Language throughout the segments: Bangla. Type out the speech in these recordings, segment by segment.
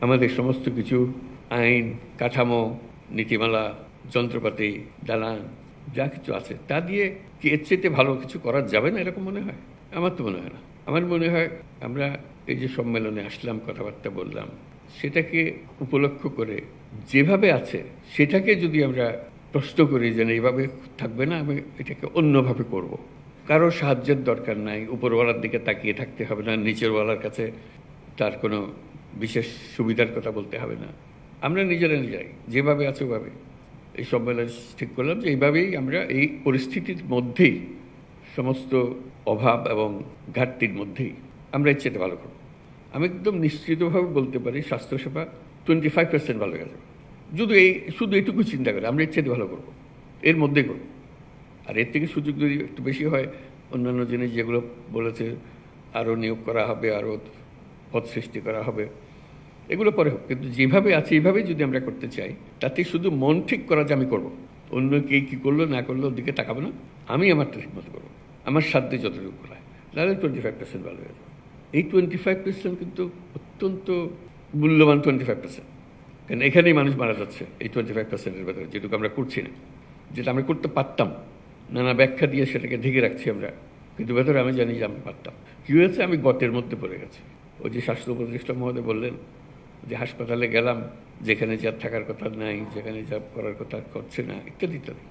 আমাদের সমস্ত কিছু আইন, কাঠামো, নীতিমালা, যন্ত্রপাতি, দালান যা কিছু আছে তা দিয়ে কি এর চাইতে ভালো কিছু করা যাবে না এরকম মনে হয়? আমার তো মনে হয় না। আমার মনে হয় আমরা এই যে সম্মেলনে আসলাম, কথাবার্তা বললাম, সেটাকে উপলক্ষ করে যেভাবে আছে সেটাকে যদি আমরা প্রশ্ন করি যে এইভাবে থাকবে না, আমি এটাকে অন্যভাবে করব। কারো সাহায্যের দরকার নাই, উপরওয়ালার দিকে তাকিয়ে থাকতে হবে না, নিচেরওয়ালার কাছে তার কোনো বিশেষ সুবিধার কথা বলতে হবে না। আমরা নিজেরাই যেভাবে আছে ওভাবে এই সম্মেলন ঠিক করলাম যে এইভাবেই আমরা এই পরিস্থিতির মধ্যেই, সমস্ত অভাব এবং ঘাটতির মধ্যেই আমরা এর চেয়ে ভালো করব। আমি একদম নিশ্চিতভাবে বলতে পারি স্বাস্থ্যসেবা 25% ভালো হয়ে যাবে। শুধু এইটুকু চিন্তা করে আমরা এর চেয়ে ভালো করব, এর মধ্যে করব। আর এর থেকে সুযোগ যদি একটু বেশি হয়, অন্যান্য জিনিস যেগুলো বলেছে, আরও নিয়োগ করা হবে, আরও পদ সৃষ্টি করা হবে, এগুলো পরে হোক, কিন্তু যেভাবে আছে এইভাবেই যদি আমরা করতে চাই, তাতে শুধু মন ঠিক করা যে আমি করবো, অন্য কে কী করলো না করলো ওর দিকে তাকাবো না, আমি আমারটা ঠিক মতো করবো, আমার সাধ্যে যতটুকু করা হয়, তাহলে 25% ভালো হয়ে যাবে। এই 25% কিন্তু অত্যন্ত মূল্যবান 25%, কারণ এখানেই মানুষ মারা যাচ্ছে এই 25%-এর ভেতরে, যেটুকু আমরা করছি না, যেটা আমরা করতে পারতাম, নানা ব্যাখ্যা দিয়ে সেটাকে ঢেকে রাখছি আমরা, কিন্তু ভেতরে আমি জানি যে আমি পারতাম। কী হয়েছে, আমি গতের মধ্যে পড়ে গেছি। ওই যে স্বাস্থ্য উপদেষ্টা মহোদয় বললেন যে হাসপাতালে গেলাম, যেখানে যা থাকার কথা নাই, যেখানে যা করার কথা করছে না, ইত্যাদি ইত্যাদি।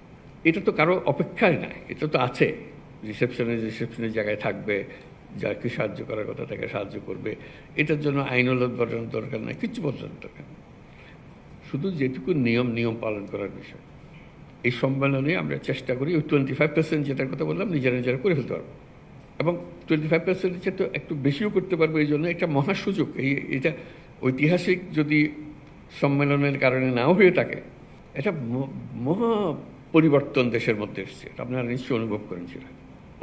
এটা তো কারো অপেক্ষায় নাই, এটা তো আছে। রিসেপশনের জায়গায় থাকবে, যাকে সাহায্য করার কথা তাকে সাহায্য করবে, এটার জন্য আইনওয়ালা বদলানোর দরকার নাই, কিছু বদলানোর দরকার নেই, শুধু যেটুকু নিয়ম পালন করার বিষয়। এই সম্মেলনে আমরা চেষ্টা করি ওই 25% যেটার কথা বললাম নিজেরা করে ফেলতে পারবো, এবং 25%-এর চেয়ে তো একটু বেশিও করতে পারবো। এই জন্য একটা মহা সুযোগ। এটা ঐতিহাসিক যদি সম্মেলনের কারণে নাও হয়ে থাকে, এটা মহা পরিবর্তন দেশের মধ্যে এসছে, আপনারা নিশ্চয়ই অনুভব করেন। সেটা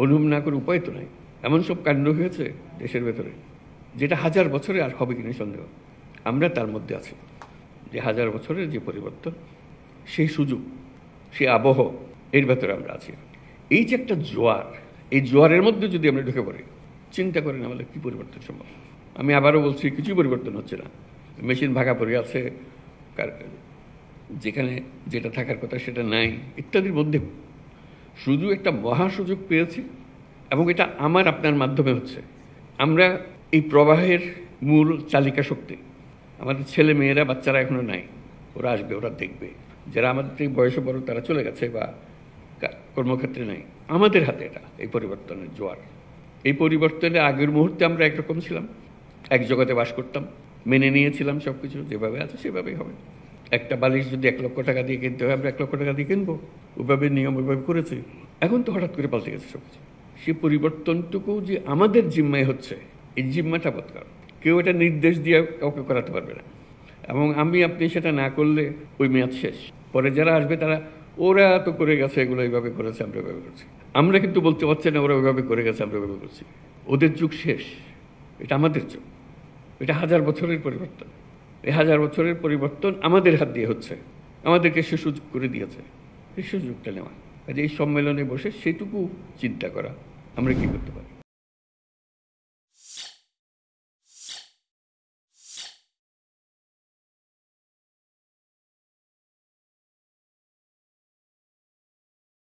অনুভব না করে উপায় তো নাই। এমন সব কাণ্ড হয়েছে দেশের ভেতরে যেটা 1000 বছরে আর হবে কিনা সন্দেহ। আমরা তার মধ্যে আছি, যে 1000 বছরের যে পরিবর্তন, সেই সুযোগ, সেই আবহ, এর ভেতরে আমরা আছি। এই যে একটা জোয়ার, এই জোয়ারের মধ্যে যদি আমরা ঢুকে পড়ি, চিন্তা করেন আমাদের কী পরিবর্তন সম্ভব। আমি আবারও বলছি, কিছুই পরিবর্তন হচ্ছে না। মেশিন ভাগা পড়ে আছে, যেখানে যেটা থাকার কথা সেটা নাই, ইত্যাদির মধ্যে শুধু একটা মহা সুযোগ পেয়েছি, এবং এটা আমার আপনার মাধ্যমে হচ্ছে। আমরা এই প্রবাহের মূল চালিকা শক্তি। আমাদের ছেলে মেয়েরা, বাচ্চারা এখনো নাই, ওরা আসবে, ওরা দেখবে। যারা আমাদের থেকে বয়সে বড় তারা চলে গেছে বা কর্মক্ষেত্রে নাই, আমাদের হাতে এটা, এই পরিবর্তনের জোয়ার। এই পরিবর্তনের আগের মুহূর্তে আমরা একরকম ছিলাম, এক জগতে বাস করতাম, মেনে নিয়েছিলাম সব কিছু যেভাবে আছে সেভাবেই হবে। একটা বালিশ যদি 1 লক্ষ টাকা দিয়ে কিনতে হয়, আমরা 1 লক্ষ টাকা দিয়ে কিনবো, ওইভাবে নিয়ম ওইভাবে করেছি। এখন তো হঠাৎ করে পাল্টে গেছে সব কিছু। সে পরিবর্তনটুকু যে আমাদের জিম্মায় হচ্ছে, এই জিম্মাটা বোধকর কেউ এটা নির্দেশ দিয়ে কাউকে করাতে পারবে না, এবং আপনি সেটা না করলে ওই মেয়াদ শেষ। পরে যারা আসবে তারা, ওরা তো করে গেছে, এগুলো এইভাবে করেছে, আমরা এভাবে করছি। আমরা কিন্তু বলতে পারছি না ওরা ওইভাবে করে গেছে, আমরা ওইভাবে করছি। ওদের যুগ শেষ, এটা আমাদের যুগ। এটা 1000 বছরের পরিবর্তন। এই 1000 বছরের পরিবর্তন আমাদের হাত দিয়ে হচ্ছে, আমাদেরকে সে সুযোগ করে দিয়েছে। এই সুযোগটা নেওয়া, এই সম্মেলনে বসে সেটুকু চিন্তা করা, আমরা কি করতে পারি।